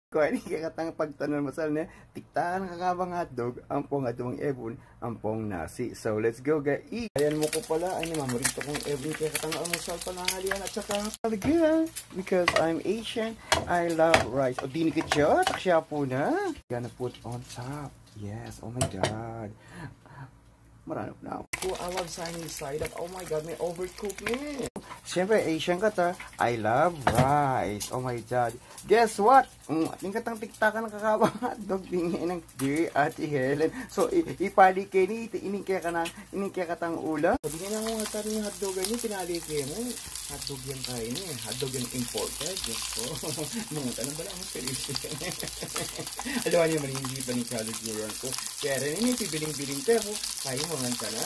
Kung ano kakatang pagtanon masal na tiktaan kakabang hotdog, ampong atong ebon, ampong nasi. So let's go guys. Ayan mo ko pala, ay mamurito kong ebon kaya katang almusal panangalian at saka talaga. Because I'm Asian, I love rice. O dinikit siya, taksya po na. Gonna put on top. Yes, oh my god. Marano na. Oh, I love sunny side up. Oh my god, may overcooked me. Siyempre, Asian ka ta. I love rice. Oh my god. Guess what? Ating katang tiktakan ng kakabang hotdog bingin ng dear Ate Helen. So, ipali kayo ni, ining kaya katang ulam. So, bingin na mo nga tayo yung hotdog niyo, pinali kayo mo. Hotdog yan kayo niya. Hotdog yan imported. Yes po. Mga tanong ba lang? Seriously. Alawan niyo man, hindi pa ni college bureau ko. Kaya rin yung pibiling-biling tayo. Kayo mga na.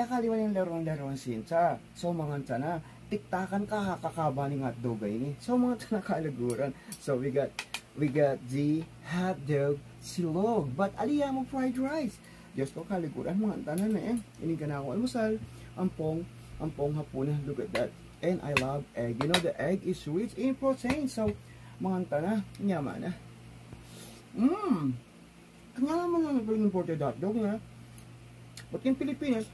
Kaliwan yung laruan-laruan sinsa. So, mga na. Tiktakan ka kakaba ng hotdog ni. So mga nakalaguran. So we got the hotdog silog. But aliya mo fried rice. Just ko kaliguran mga tanan na Ini ka na ako almusal. Ampong hapunan. Look at that. And I love egg. You know the egg is rich in protein. So mga tanan yaman na. Kanya naman ang imported hotdog na. But in Pilipinas,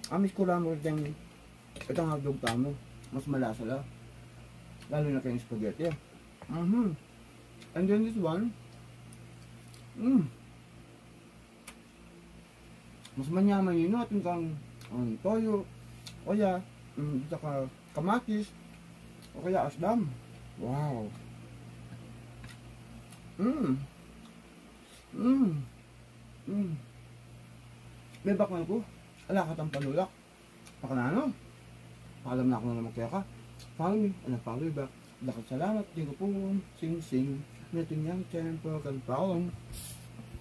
amis ko lang mo rin itong hotdog tamo, mas malasa lang. Lalo na kayong spaghetti. And then this one, mas manyaman yun natin kang toyo, o kaya, saka kamatis, o kaya asdam. Wow! May bakman ko, alakat ang panulak. Pakanano? Paalam na ako na naman kaya ka. Follow me, and follow you back. Lakad salamat, di ko po, sing sing, natin yung tempo, kan follow.